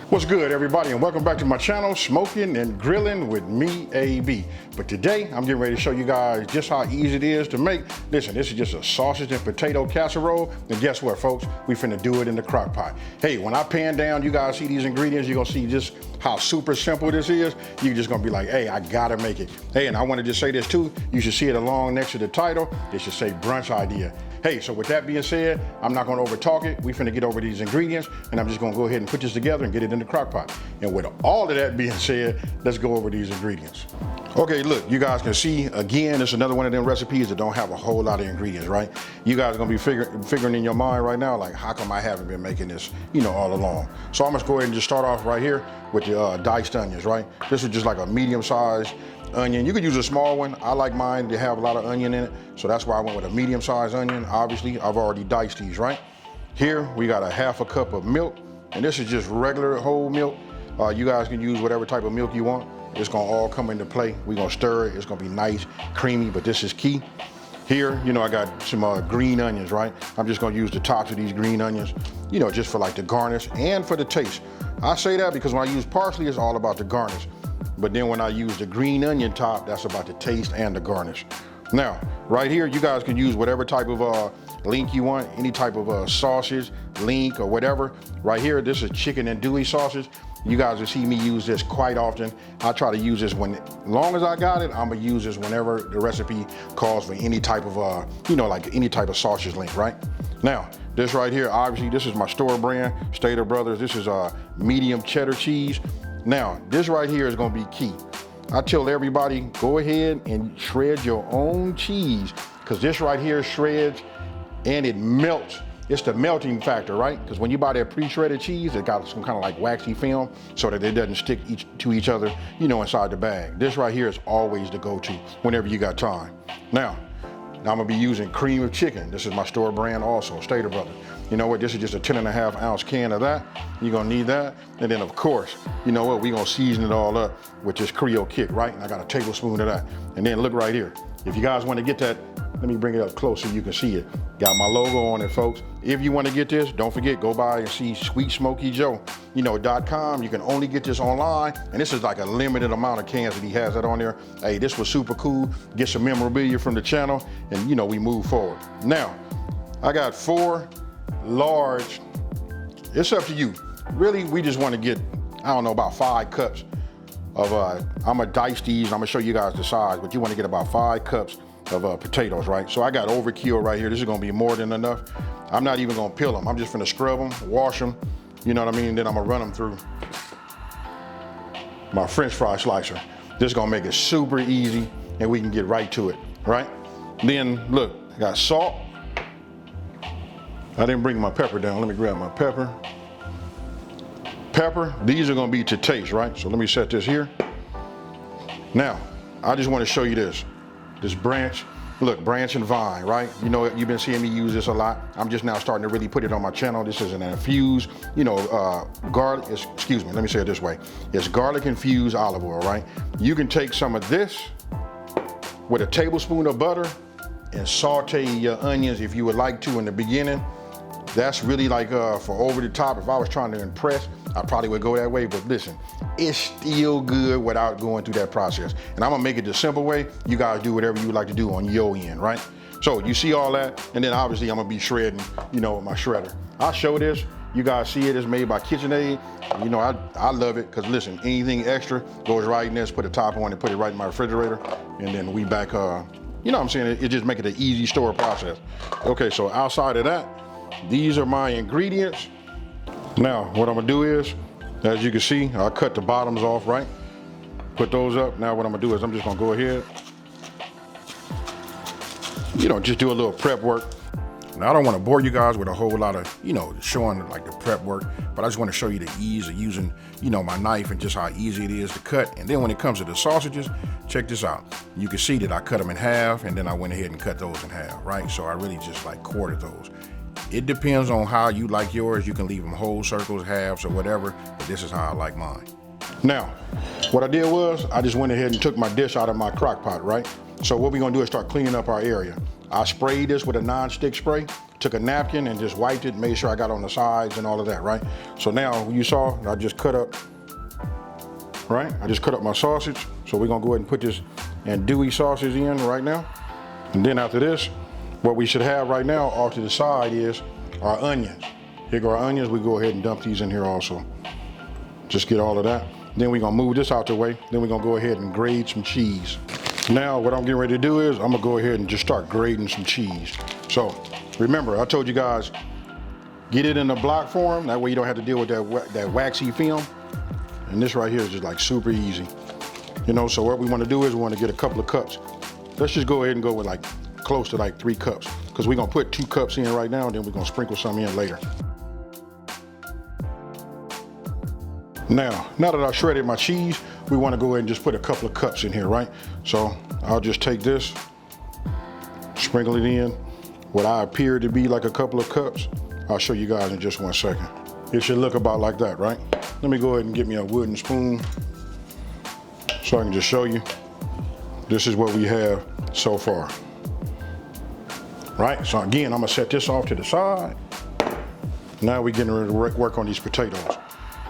What's good, everybody, and welcome back to my channel, Smoking and Grilling with me, AB. But today, I'm getting ready to show you guys just how easy it is to make. Listen, this is just a sausage and potato casserole, and guess what, folks? We finna do it in the crock pot. Hey, when I pan down, you guys see these ingredients, you're gonna see just how super simple this is. You're just gonna be like, hey, I gotta make it. Hey, and I wanna just say this too, you should see it along next to the title. It should say Brunch Idea. Hey, so with that being said, I'm not gonna over talk it. We finna get over these ingredients, and I'm just gonna go ahead and put this together and get it in the crock pot. And with all of that being said, let's go over these ingredients. Okay, look, you guys can see, again, it's another one of them recipes that don't have a whole lot of ingredients, right? You guys are gonna be figuring in your mind right now, like, how come I haven't been making this, all along? So I'm gonna go ahead and just start off right here with the diced onions, right? This is just like a medium-sized onion. You could use a small one. I like mine to have a lot of onion in it, so that's why I went with a medium-sized onion. Obviously, I've already diced these, right? Here, we got a half a cup of milk, and this is just regular whole milk. You guys can use whatever type of milk you want. It's gonna all come into play. We're gonna stir it. It's gonna be nice, creamy, but this is key. Here, I got some green onions, right? I'm just gonna use the tops of these green onions, just for like the garnish and for the taste. I say that because when I use parsley, it's all about the garnish. But then when I use the green onion top, that's about the taste and the garnish. Now, right here, you guys can use whatever type of link you want, any type of sausage, link or whatever. Right here, this is chicken andouille sausage. You guys will see me use this quite often. I try to use this long as I got it, I'm gonna use this whenever the recipe calls for any type of, like any type of sausage link, right? Now, this right here, obviously, this is my store brand, Stater Brothers. This is medium cheddar cheese. Now, this right here is gonna be key. I tell everybody, go ahead and shred your own cheese, because this right here shreds and it melts. It's the melting factor, right? Because when you buy that pre-shredded cheese, it got some kind of like waxy film so that it doesn't stick to each other, inside the bag. This right here is always the go-to whenever you got time. Now I'm gonna be using cream of chicken. This is my store brand also, Stater Brothers. You know what, this is just a 10.5 ounce can of that. You're gonna need that. And then of course, we're gonna season it all up with this Creole kick, right? And I got a tablespoon of that. And then look right here. If you guys wanna get that, let me bring it up close so you can see it. Got my logo on it, folks. If you wanna get this, don't forget, go by and see sweetsmokyjoe.com. You can only get this online, and this is like a limited amount of cans that he has that on there. Hey, this was super cool. Get some memorabilia from the channel, and we move forward. Now, I got 4 large, it's up to you. Really, we just wanna get, I don't know, about 5 cups of, I'm gonna dice these, I'm gonna show you guys the size, but you wanna get about 5 cups of potatoes, right? So I got overkill right here. This is gonna be more than enough. I'm not even gonna peel them. I'm just gonna scrub them, wash them, you know what I mean? Then I'm gonna run them through my French fry slicer. This is gonna make it super easy and we can get right to it, right? Then look, I got salt. I didn't bring my pepper down. Let me grab my pepper. Pepper, these are gonna be to taste, right? So let me set this here. Now, I just wanna show you this branch. Look, branch and vine, right? You've been seeing me use this a lot. I'm just now starting to really put it on my channel. This is an infused, garlic, excuse me, let me say it this way. It's garlic infused olive oil, right? You can take some of this with a tablespoon of butter and saute your onions if you would like to in the beginning. That's really like for over the top. If I was trying to impress, I probably would go that way, but listen, it's still good without going through that process. And I'm gonna make it the simple way. You guys do whatever you would like to do on your end, right? So you see all that, and then obviously I'm gonna be shredding, with my shredder. I'll show this. You guys see it, it's made by KitchenAid. I love it, because listen, anything extra goes right in this, put a top on it, put it right in my refrigerator, and then we back, it just make it an easy store process. Okay, so outside of that, these are my ingredients. Now, what I'm gonna do is, as you can see, I'll cut the bottoms off, right? Put those up. Now what I'm gonna do is I'm just gonna go ahead, just do a little prep work. Now I don't wanna bore you guys with a whole lot of, showing like the prep work, but I just wanna show you the ease of using, my knife and just how easy it is to cut. And then when it comes to the sausages, check this out. You can see that I cut them in half, and then I went ahead and cut those in half, right? So I really just like quartered those. It depends on how you like yours. You can leave them whole circles, halves, or whatever, but this is how I like mine. Now, what I did was, I just went ahead and took my dish out of my crock pot, right? So what we're gonna do is start cleaning up our area. I sprayed this with a non-stick spray, took a napkin and just wiped it, made sure I got on the sides and all of that, right? So now you saw I just cut up, right? I just cut up my sausage. So we're gonna go ahead and put this andouille sausage in right now. And then after this, what we should have right now off to the side is our onions. Here go our onions. We go ahead and dump these in here also. Just get all of that. Then we're gonna move this out the way. Then we're gonna go ahead and grate some cheese. Now what I'm getting ready to do is I'm gonna go ahead and just start grating some cheese. So remember, I told you guys, get it in a block form. That way you don't have to deal with that waxy film. And this right here is just like super easy. You know, so what we wanna do is we wanna get a couple of cups. Let's just go ahead and go with like close to like 3 cups, because we're gonna put 2 cups in right now, and then we're gonna sprinkle some in later. Now that I shredded my cheese, we wanna go ahead and just put a couple of cups in here, right? So I'll just take this, sprinkle it in, what I appear to be like a couple of cups. I'll show you guys in just 1 second. It should look about like that, right? Let me go ahead and get me a wooden spoon so I can just show you. This is what we have so far. Right, so again, I'm gonna set this off to the side. Now we're getting ready to work on these potatoes.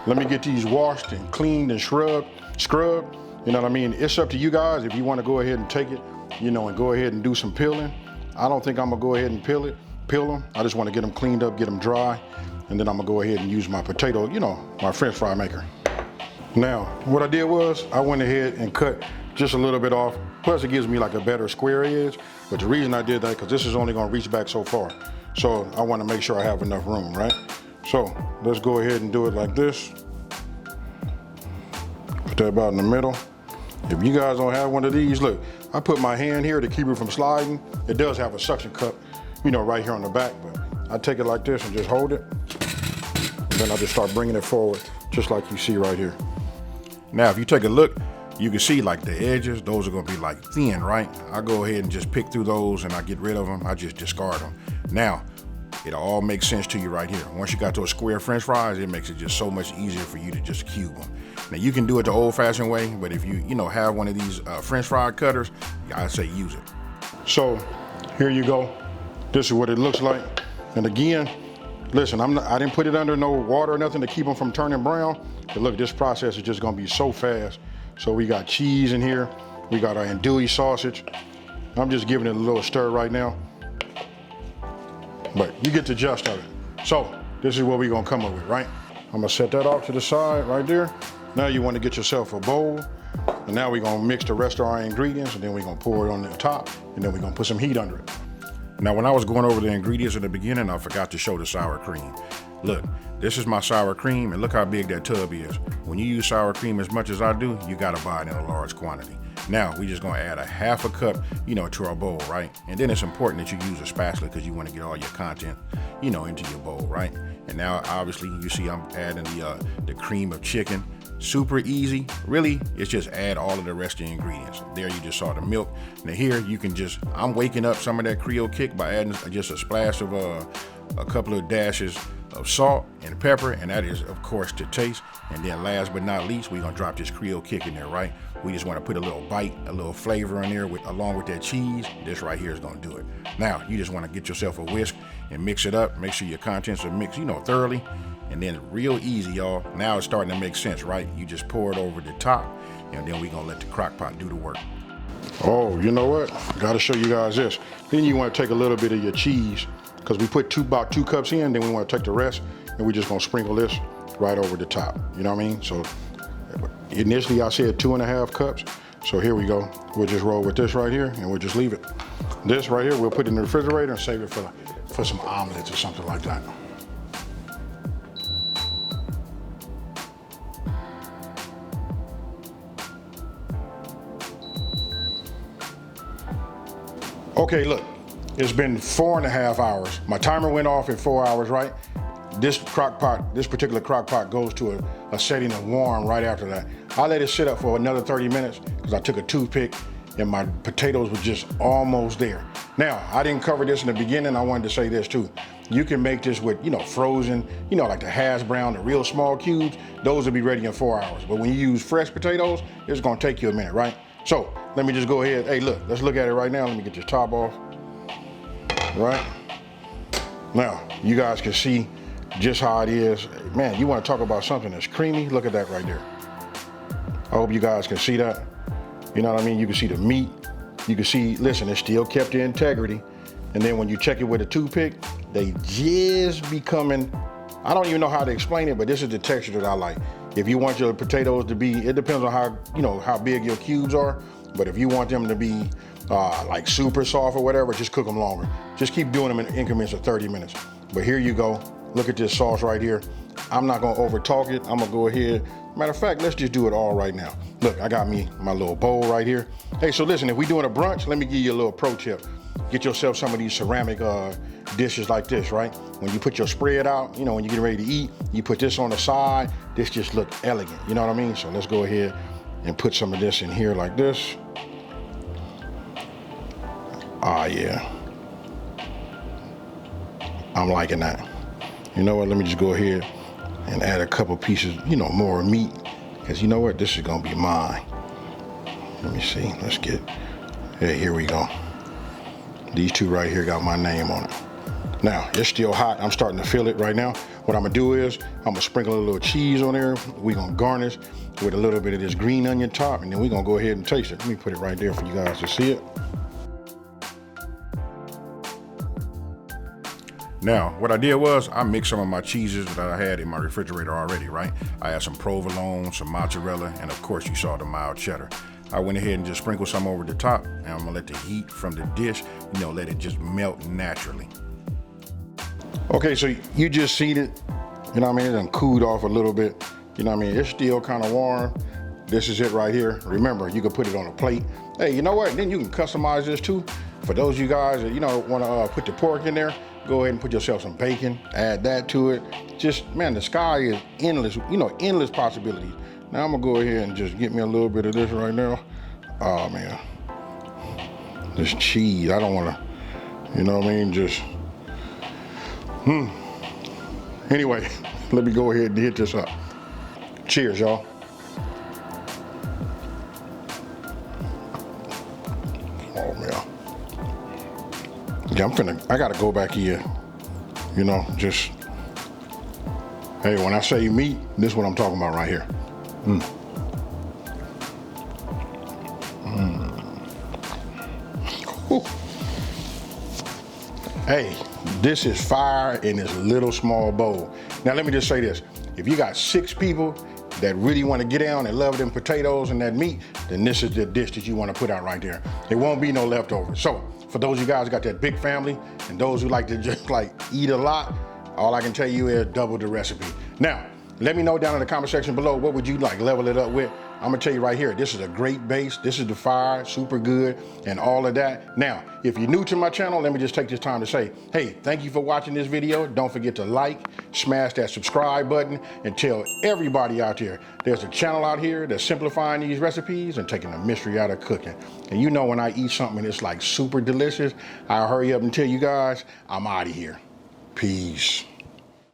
Let me get these washed and cleaned and scrubbed. You know what I mean? It's up to you guys if you wanna go ahead and take it, you know, and go ahead and do some peeling. I don't think I'm gonna go ahead and peel them. I just wanna get them cleaned up, get them dry, and then I'm gonna go ahead and use my potato, you know, my French fry maker. Now, what I did was I went ahead and cut just a little bit off. Plus it gives me like a better square edge. But the reason I did that, because this is only gonna reach back so far. So I wanna make sure I have enough room, right? So let's go ahead and do it like this. Put that about in the middle. If you guys don't have one of these, look, I put my hand here to keep it from sliding. It does have a suction cup, you know, right here on the back, but I take it like this and just hold it. And then I just start bringing it forward, just like you see right here. Now, if you take a look, you can see like the edges, those are gonna be like thin, right? I go ahead and just pick through those and I get rid of them. I just discard them. Now, it all makes sense to you right here. Once you got those square French fries, it makes it just so much easier for you to just cube them. Now you can do it the old fashioned way, but if you have one of these French fry cutters, I say use it. So here you go. This is what it looks like. And again, listen, I didn't put it under no water or nothing to keep them from turning brown. But look, this process is just gonna be so fast. So we got cheese in here. We got our andouille sausage. I'm just giving it a little stir right now. But you get the gist of it. So this is what we're gonna come up with, right? I'm gonna set that off to the side right there. Now you wanna get yourself a bowl. And now we're gonna mix the rest of our ingredients, and then we're gonna pour it on the top, and then we're gonna put some heat under it. Now, when I was going over the ingredients in the beginning, I forgot to show the sour cream. Look, this is my sour cream, and look how big that tub is. When you use sour cream as much as I do, you gotta buy it in a large quantity. Now, we just gonna add a half a cup, to our bowl, right? And then it's important that you use a spatula because you wanna get all your content, into your bowl, right? And now, obviously, you see I'm adding the cream of chicken. Super easy. Really, it's just add all of the rest of the ingredients. There you just saw the milk. Now here you can I'm waking up some of that Creole kick by adding just a splash of a couple of dashes of salt and pepper, and that is of course to taste. And then last but not least, we're gonna drop this Creole kick in there, right? We just wanna put a little bite, a little flavor in there along with that cheese. This right here is gonna do it. Now, you just wanna get yourself a whisk and mix it up. Make sure your contents are mixed, thoroughly. And then real easy, y'all. Now it's starting to make sense, right? You just pour it over the top, and then we're gonna let the crock pot do the work. Oh, you know what? Gotta show you guys this. Then you wanna take a little bit of your cheese, because we put about 2 cups in, then we wanna take the rest, and we're just gonna sprinkle this right over the top. You know what I mean? So initially I said 2.5 cups. So here we go. We'll just roll with this right here, and we'll just leave it. This right here, we'll put it in the refrigerator and save it for some omelets or something like that. Okay, look, it's been 4.5 hours. My timer went off at 4 hours, right? This particular crock pot goes to a setting of warm right after that. I let it sit up for another 30 minutes because I took a toothpick and my potatoes were just almost there. Now, I didn't cover this in the beginning. I wanted to say this too. You can make this with, frozen, like the hash brown, the real small cubes. Those will be ready in 4 hours. But when you use fresh potatoes, it's gonna take you a minute, right? So let me just go ahead. Hey, look, let's look at it right now. Let me get this top off. right? Now, you guys can see just how it is. Man, you want to talk about something that's creamy? Look at that right there. I hope you guys can see that. You know what I mean? You can see the meat. You can see, listen, it's still kept the integrity. And then when you check it with a toothpick, they just becoming, I don't even know how to explain it, but this is the texture that I like. If you want your potatoes to be, it depends on how, you know, how big your cubes are. But if you want them to be like super soft or whatever, just cook them longer. Just keep doing them in increments of 30 minutes. But here you go. Look at this sauce right here. I'm not gonna over talk it. I'm gonna go ahead. Matter of fact, let's just do it all right now. Look, I got me my little bowl right here. Hey, so listen, if we're doing a brunch, let me give you a little pro tip. Get yourself some of these ceramic dishes like this, right? When you put your spread out, you know, when you get ready to eat, you put this on the side. This just look elegant, you know what I mean? So let's go ahead and put some of this in here like this. Ah, yeah. I'm liking that. You know what, let me just go ahead and add a couple pieces, you know, more meat. Because you know what, this is gonna be mine. Let me see, let's get, hey, here we go. These two right here got my name on it. Now, it's still hot. I'm starting to feel it right now. What I'm gonna do is, I'm gonna sprinkle a little cheese on there. We're gonna garnish with a little bit of this green onion top, and then we're gonna go ahead and taste it. Let me put it right there for you guys to see it. Now, what I did was I mixed some of my cheeses that I had in my refrigerator already, right? I had some provolone, some mozzarella, and of course you saw the mild cheddar. I went ahead and just sprinkled some over the top, and I'm gonna let the heat from the dish, you know, let it just melt naturally. Okay, so you just seen it, you know what I mean? It done cooled off a little bit, you know what I mean? It's still kind of warm. This is it right here. Remember, you can put it on a plate. Hey, you know what? Then you can customize this too. For those of you guys that, you know, wanna put the pork in there, go ahead and put yourself some bacon, add that to it. Just, man, the sky is endless, you know, endless possibilities. Now I'm gonna go ahead and just get me a little bit of this right now. Oh man, this cheese, I don't wanna, you know what I mean, just, Anyway, let me go ahead and hit this up. Cheers, y'all. Oh man. Yeah, I gotta go back here, you know, just, hey, when I say meat, this is what I'm talking about right here. Hey, this is fire in this little small bowl. Now let me just say this, if you got 6 people that really want to get down and love them potatoes and that meat, then this is the dish that you want to put out right there. There won't be no leftovers. So for those of you guys who got that big family and those who like to just like eat a lot, all I can tell you is double the recipe. Now, let me know down in the comment section below, what would you like level it up with? I'm gonna tell you right here, this is a great base. This is the fire, super good, and all of that. Now, if you're new to my channel, let me just take this time to say, hey, thank you for watching this video. Don't forget to like, smash that subscribe button, and tell everybody out there, there's a channel out here that's simplifying these recipes and taking the mystery out of cooking. And you know when I eat something that's like super delicious, I'll hurry up and tell you guys, I'm out of here. Peace.